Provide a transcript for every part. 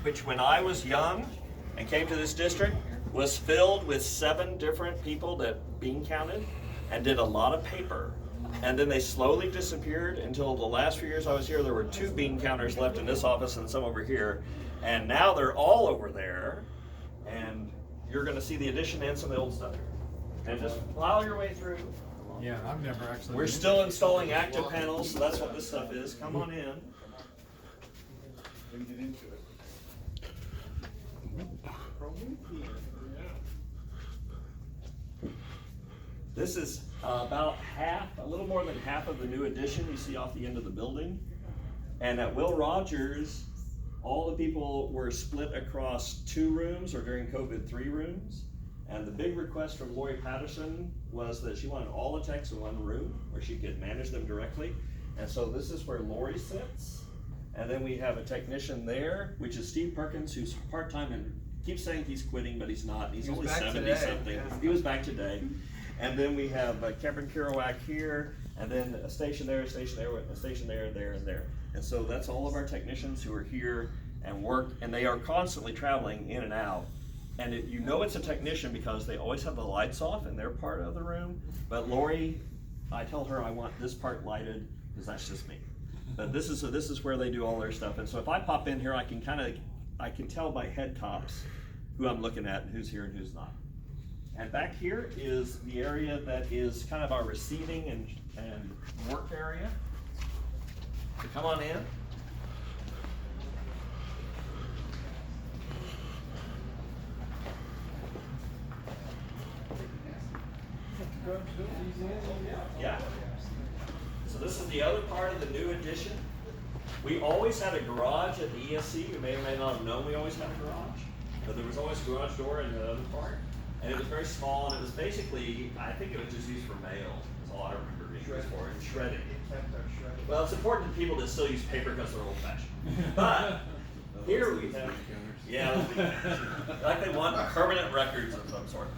which when I was young and came to this district, was filled with 7 different people that bean counted and did a lot of paper. And then they slowly disappeared until the last few years I was here. There were 2 bean counters left in this office and some over here. And now they're all over there. And you're going to see the addition and some of the old stuff here. And just plow your way through. Yeah, I've never actually. We're still installing active panels, so that's what this stuff is. Come on in. Get into it. This is about half, a little more than half of the new addition you see off the end of the building. And at Will Rogers, all the people were split across 2 rooms, or during COVID, 3 rooms. And the big request from Lori Patterson was that she wanted all the techs in one room where she could manage them directly. And so this is where Lori sits. And then we have a technician there, which is Steve Perkins, who's part-time and keeps saying he's quitting, but he's not. He's only 70 something. He was back today. And then we have Kevin Kerouac here, and then a station there, a station there, a station there, there, and there. And so that's all of our technicians who are here and work, and they are constantly traveling in and out. And you know it's a technician because they always have the lights off in their part of the room. But Lori, I tell her I want this part lighted because that's just me. But this is where they do all their stuff. And so if I pop in here, I can tell by head tops who I'm looking at and who's here and who's not. And back here is the area that is kind of our receiving and work area. So come on in. Yeah. So this is the other part of the new addition. We always had a garage at the ESC. You may or may not have known we always had a garage. But there was always a garage door in the other part. And it was very small, and it was basically, I think it was just used for mail. That's all I remember being used for, and shredding. Well, it's important to people that still use paper because they're old fashioned. But here we have, yeah, like they want permanent records of some sort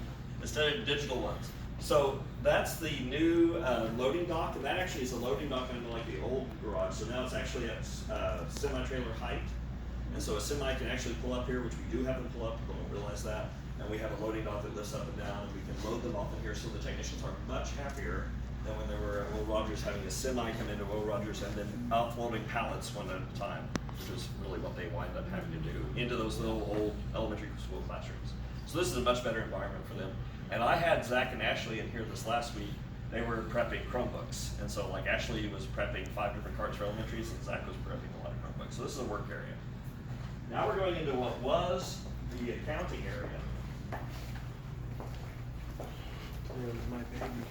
instead of digital ones. So that's the new loading dock, and that actually is a loading dock under like the old garage. So now it's actually at semi-trailer height. And so a semi can actually pull up here, which we do have them pull up, people don't realize that. And we have a loading dock that lifts up and down, and we can load them off in here, so the technicians are much happier than when they were at Will Rogers having a semi come into Will Rogers and then offloading pallets one at a time, which is really what they wind up having to do into those little old elementary school classrooms. So this is a much better environment for them. And I had Zach and Ashley in here this last week. They were prepping Chromebooks, and so like Ashley was prepping 5 different cards for elementaries, and Zach was prepping a lot of Chromebooks. So this is a work area. Now we're going into what was the accounting area. My baby.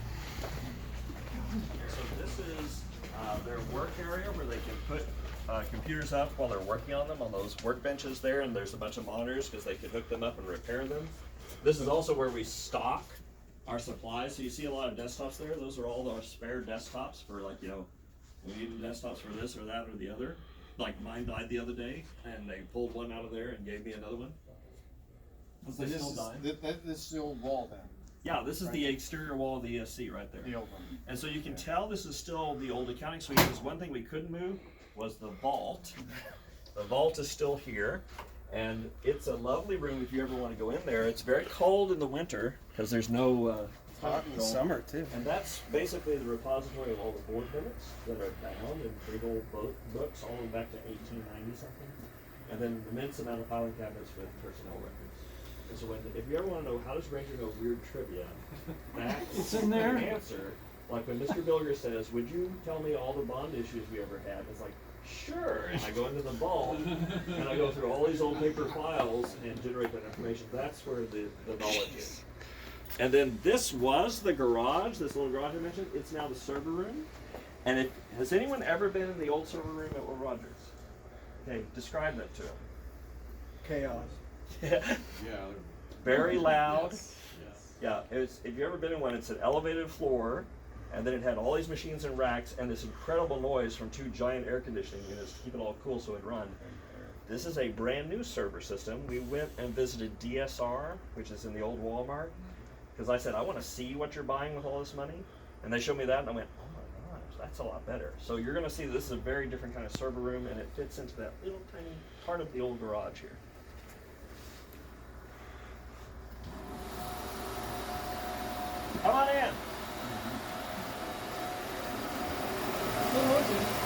So this is their work area where they can put computers up while they're working on them on those workbenches there, and there's a bunch of monitors because they can hook them up and repair them. This is also where we stock our supplies. So you see a lot of desktops there. Those are all our spare desktops for, like, you know, we need desktops for this or that or the other. Like mine died the other day, and they pulled one out of there and gave me another one. This is the old wall then. Yeah, this is the exterior wall of the ESC right there. The old one. And so you can tell this is still the old accounting suite, because one thing we couldn't move was the vault. The vault is still here, and it's a lovely room if you ever want to go in there. It's very cold in the winter, because there's no... hot in the summer too. And that's basically the repository of all the board minutes that are bound in big old books all the way back to 1890 something. And then an immense amount of filing cabinets with personnel records. And so if you ever want to know how does Granger know weird trivia, that's in there. the answer. Like when Mr. Bilger says, would you tell me all the bond issues we ever had? It's like, sure. And I go into the vault and I go through all these old paper files and generate that information. That's where the knowledge is. And then this was the garage, this little garage I mentioned. It's now the server room. And has anyone ever been in the old server room at Will Rogers? Okay, describe that to them. Chaos. Yeah. Very loud. Yes. Yeah, if you've ever been in one, it's an elevated floor, and then it had all these machines and racks, and this incredible noise from 2 giant air conditioning units to keep it all cool so it'd run. This is a brand new server system. We went and visited DSR, which is in the old Walmart, because I said, I want to see what you're buying with all this money. And they showed me that, and I went, oh my gosh, that's a lot better. So you're gonna see this is a very different kind of server room, and it fits into that little tiny part of the old garage here. Come on in.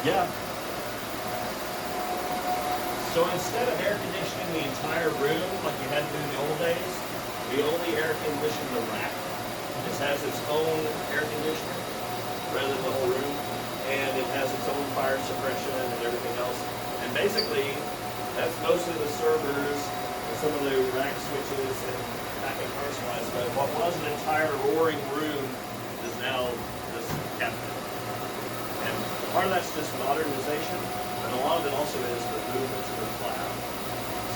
Yeah. So instead of air conditioning the entire room like you had to do in the old days, we only air condition the rack. This has its own air conditioner rather than the whole room, and it has its own fire suppression and everything else. And basically, that's mostly the servers and some of the rack switches and backup power supplies. But what was an entire roaring room is now this cabinet. And part of that's just modernization, and a lot of it also is the movement to the cloud.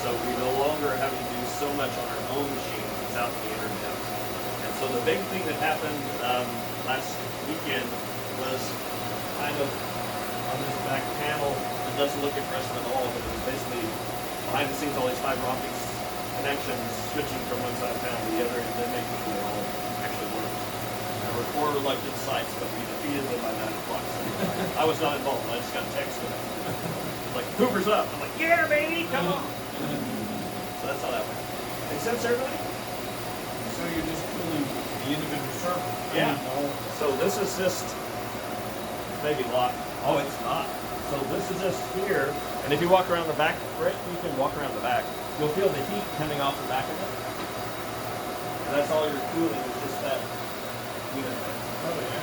So we no longer are having to do so much on our own machines. It's out to the internet. And so the big thing that happened last weekend was kind of on this back panel. It doesn't look impressive at all, but it was basically behind the scenes all these fiber optics connections switching from one side of town to the other, and then making sure they all actually work. There were 4 reluctant sites, but we defeated them by 9 o'clock. So I was not involved. I just got texted. Like, Hoover's up. I'm like, yeah, baby, come on. So that's how that went. Make sense, everybody? So you're just cooling the individual server? Yeah. So this is just maybe locked. Oh, it's not. So this is just here, and if you walk around the back, Brett, you can walk around the back. You'll feel the heat coming off the back of it. And that's all you're cooling is just that unit. Oh yeah.